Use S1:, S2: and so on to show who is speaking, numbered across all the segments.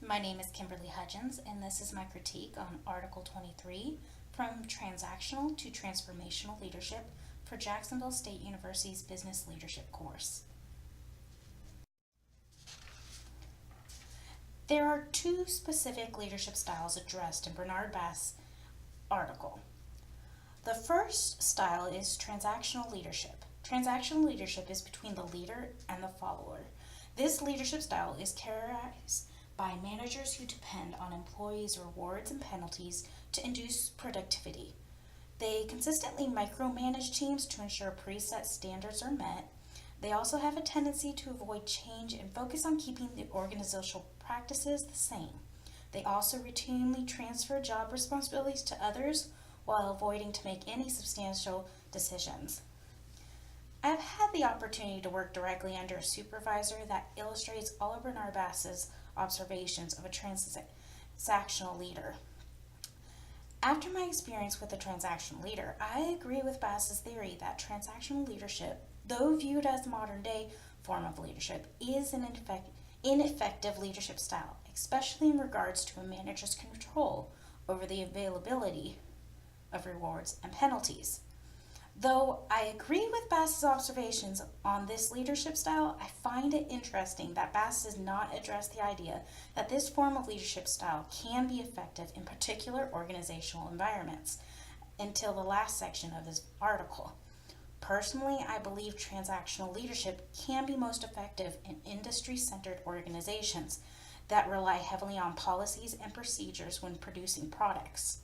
S1: My name is Kimberly Hudgins, and this is my critique on Article 23, From Transactional to Transformational Leadership for Jacksonville State University's Business Leadership course. There are two specific leadership styles addressed in Bernard Bass' article. The first style is transactional leadership. Transactional leadership is between the leader and the follower. This leadership style is characterized by managers who depend on employees' rewards and penalties to induce productivity. They consistently micromanage teams to ensure preset standards are met. They also have a tendency to avoid change and focus on keeping the organizational practices the same. They also routinely transfer job responsibilities to others while avoiding to make any substantial decisions. I've had the opportunity to work directly under a supervisor that illustrates all of Bernard Bass's observations of a transactional leader. After my experience with a transactional leader, I agree with Bass's theory that transactional leadership, though viewed as a modern-day form of leadership, is an ineffective leadership style, especially in regards to a manager's control over the availability of rewards and penalties. Though I agree with Bass's observations on this leadership style, I find it interesting that Bass does not address the idea that this form of leadership style can be effective in particular organizational environments until the last section of his article. Personally, I believe transactional leadership can be most effective in industry-centered organizations that rely heavily on policies and procedures when producing products.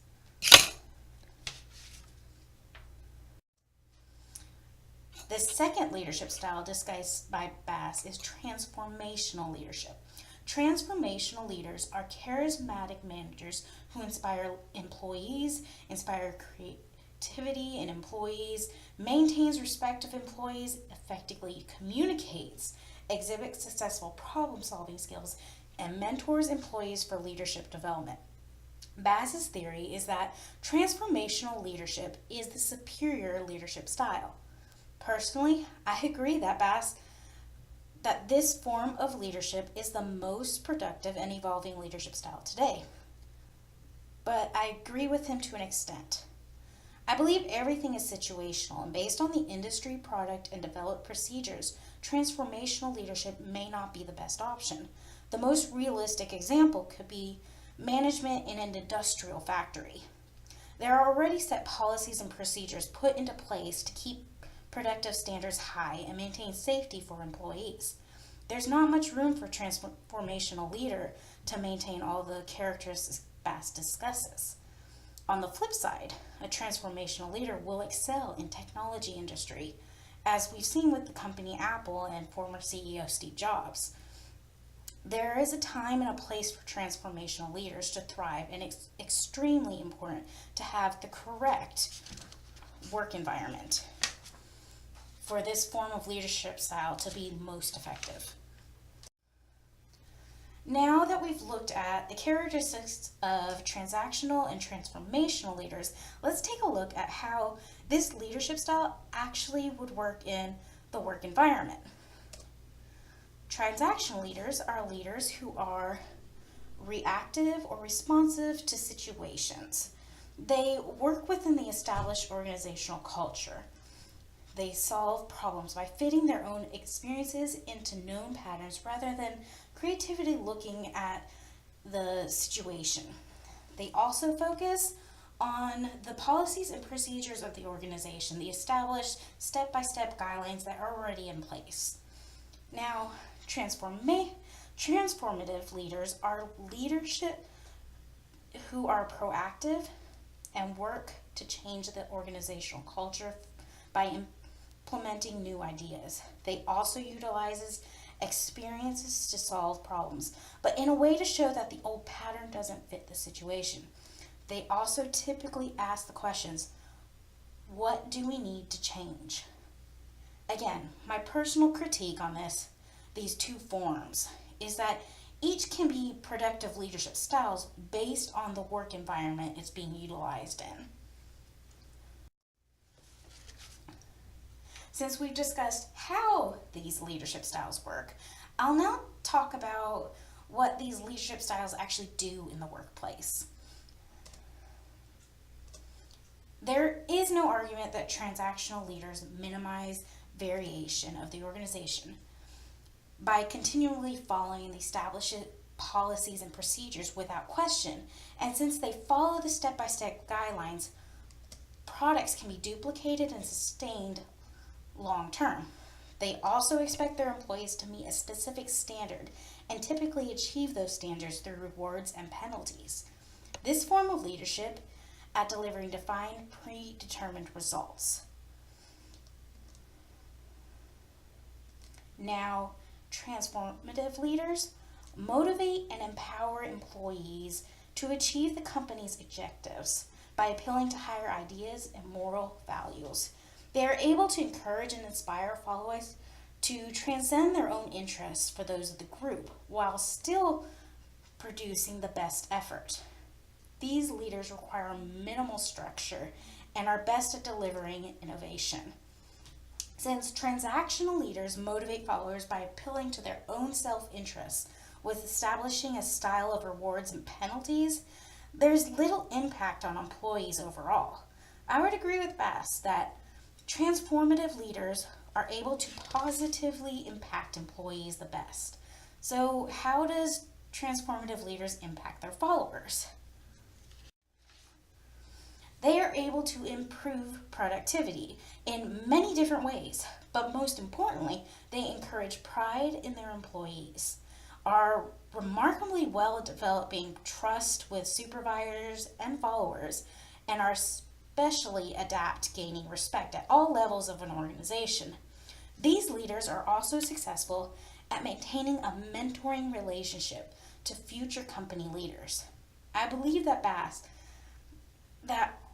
S1: The second leadership style discussed by Bass is transformational leadership. Transformational leaders are charismatic managers who inspire employees, inspire creativity in employees, maintains respect of employees, effectively communicates, exhibits successful problem-solving skills, and mentors employees for leadership development. Bass's theory is that transformational leadership is the superior leadership style. Personally, I agree that this form of leadership is the most productive and evolving leadership style today. But I agree with him to an extent. I believe everything is situational, and based on the industry, product, and developed procedures, transformational leadership may not be the best option. The most realistic example could be management in an industrial factory. There are already set policies and procedures put into place to keep productive standards high and maintain safety for employees. There's not much room for a transformational leader to maintain all the characteristics Bass discusses. On the flip side, a transformational leader will excel in technology industry, as we've seen with the company Apple and former CEO Steve Jobs. There is a time and a place for transformational leaders to thrive, and it's extremely important to have the correct work environment for this form of leadership style to be most effective. Now that we've looked at the characteristics of transactional and transformational leaders, let's take a look at how this leadership style actually would work in the work environment. Transactional leaders are leaders who are reactive or responsive to situations. They work within the established organizational culture. They solve problems by fitting their own experiences into known patterns rather than creativity looking at the situation. They also focus on the policies and procedures of the organization, the established step-by-step guidelines that are already in place. Now, transformative leaders are leadership who are proactive and work to change the organizational culture by implementing new ideas. They also utilizes experiences to solve problems, but in a way to show that the old pattern doesn't fit the situation. They also typically ask the questions, what do we need to change? Again, my personal critique on these two forms is that each can be productive leadership styles based on the work environment it's being utilized in. Since we've discussed how these leadership styles work, I'll now talk about what these leadership styles actually do in the workplace. There is no argument that transactional leaders minimize variation of the organization by continually following the established policies and procedures without question. And since they follow the step-by-step guidelines, products can be duplicated and sustained long term. They also expect their employees to meet a specific standard and typically achieve those standards through rewards and penalties. This form of leadership at delivering defined, predetermined results. Now, transformative leaders motivate and empower employees to achieve the company's objectives by appealing to higher ideas and moral values. They are able to encourage and inspire followers to transcend their own interests for those of the group while still producing the best effort. These leaders require minimal structure and are best at delivering innovation. Since transactional leaders motivate followers by appealing to their own self-interest with establishing a style of rewards and penalties, there's little impact on employees overall. I would agree with Bass that transformative leaders are able to positively impact employees the best. So how does transformative leaders impact their followers? They are able to improve productivity in many different ways, but most importantly, they encourage pride in their employees, are remarkably well at developing trust with supervisors and followers, and are especially adept to gaining respect at all levels of an organization. These leaders are also successful at maintaining a mentoring relationship to future company leaders. I believe that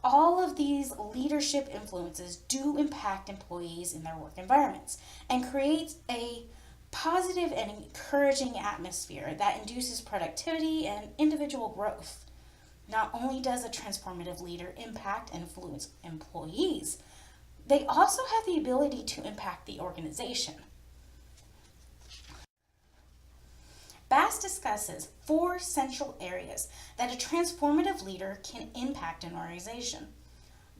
S1: all of these leadership influences do impact employees in their work environments and create a positive and encouraging atmosphere that induces productivity and individual growth. Not only does a transformative leader impact and influence employees, they also have the ability to impact the organization. Bass discusses 4 central areas that a transformative leader can impact an organization.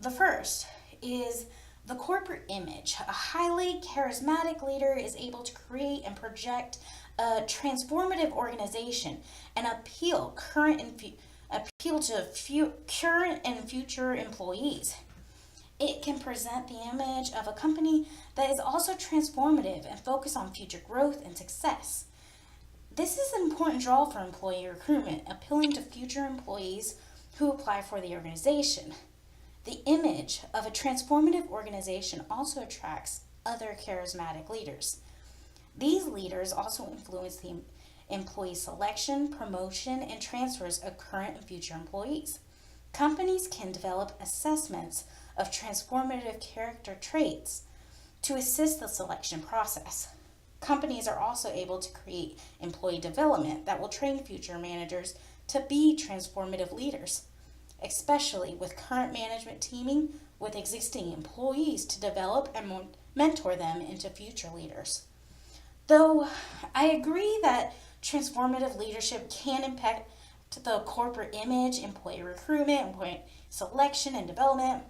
S1: The first is the corporate image. A highly charismatic leader is able to create and project a transformative organization and appeal to current and future employees. It can present the image of a company that is also transformative and focused on future growth and success. This is an important draw for employee recruitment, appealing to future employees who apply for the organization. The image of a transformative organization also attracts other charismatic leaders. These leaders also influence the employee selection, promotion, and transfers of current and future employees. Companies can develop assessments of transformative character traits to assist the selection process. Companies are also able to create employee development that will train future managers to be transformative leaders, especially with current management teaming with existing employees to develop and mentor them into future leaders. Though I agree that transformative leadership can impact the corporate image, employee recruitment, employee selection, and development,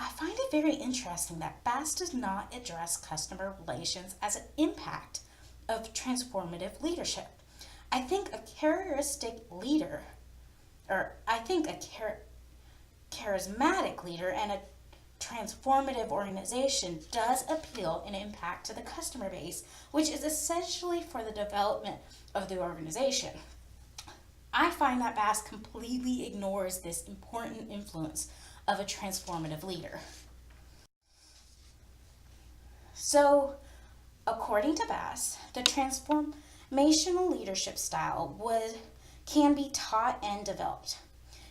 S1: I find it very interesting that Bass does not address customer relations as an impact of transformative leadership. I think a charismatic leader and a transformative organization does appeal and impact to the customer base, which is essentially for the development of the organization. I find that Bass completely ignores this important influence of a transformative leader. So, according to Bass, the transformational leadership style can be taught and developed.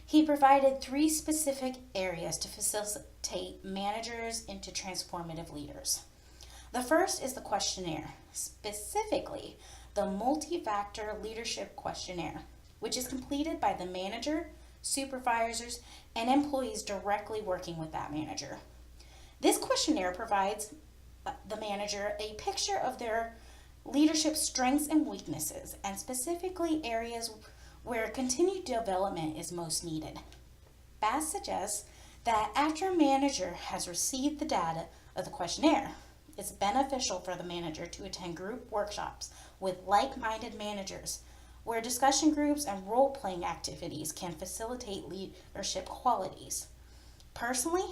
S1: He provided 3 specific areas to facilitate managers into transformative leaders. The first is the questionnaire, specifically the multi-factor leadership questionnaire, which is completed by the manager, supervisors, and employees directly working with that manager. This questionnaire provides the manager a picture of their leadership strengths and weaknesses, and specifically areas where continued development is most needed. Bass suggests that after a manager has received the data of the questionnaire, it's beneficial for the manager to attend group workshops with like-minded managers where discussion groups and role-playing activities can facilitate leadership qualities. Personally,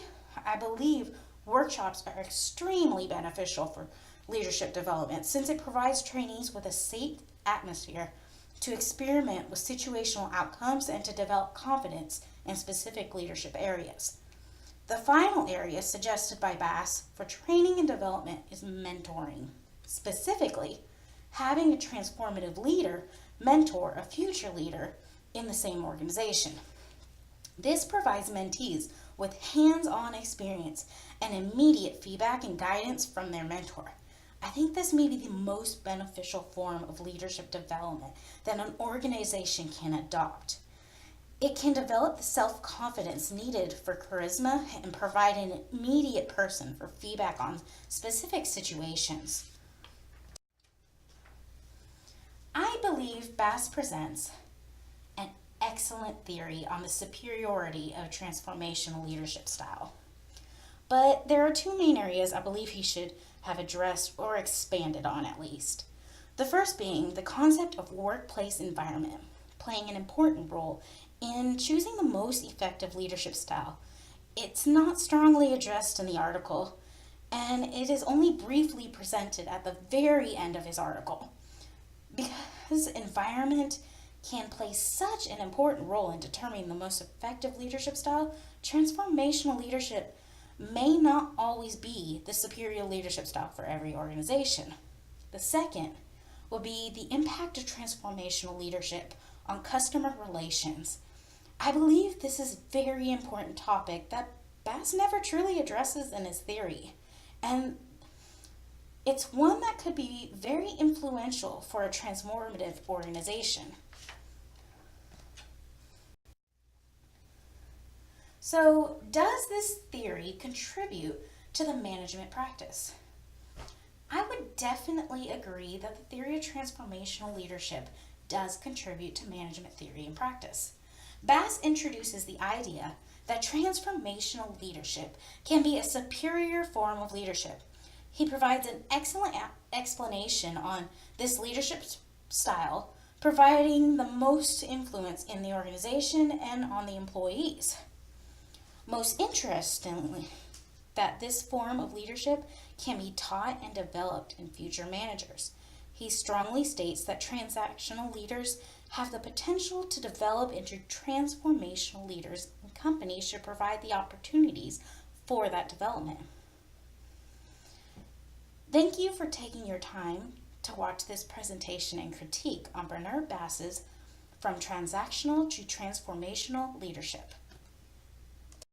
S1: I believe workshops are extremely beneficial for leadership development since it provides trainees with a safe atmosphere to experiment with situational outcomes and to develop confidence in specific leadership areas. The final area suggested by Bass for training and development is mentoring. Specifically, having a transformative leader mentor a future leader in the same organization. This provides mentees with hands-on experience and immediate feedback and guidance from their mentor. I think this may be the most beneficial form of leadership development that an organization can adopt. It can develop the self-confidence needed for charisma and provide an immediate person for feedback on specific situations. I believe Bass presents an excellent theory on the superiority of transformational leadership style. But there are two main areas I believe he should have addressed or expanded on at least. The first being the concept of workplace environment, playing an important role in choosing the most effective leadership style. It's not strongly addressed in the article, and it is only briefly presented at the very end of his article. Because environment can play such an important role in determining the most effective leadership style, transformational leadership may not always be the superior leadership style for every organization. The second will be the impact of transformational leadership on customer relations. I believe this is a very important topic that Bass never truly addresses in his theory, and it's one that could be very influential for a transformative organization. So, does this theory contribute to the management practice? I would definitely agree that the theory of transformational leadership does contribute to management theory and practice. Bass introduces the idea that transformational leadership can be a superior form of leadership. He provides an excellent explanation on this leadership style, providing the most influence in the organization and on the employees. Most interestingly, that this form of leadership can be taught and developed in future managers. He strongly states that transactional leaders have the potential to develop into transformational leaders, and companies should provide the opportunities for that development. Thank you for taking your time to watch this presentation and critique on Bernard Bass's From Transactional to Transformational Leadership.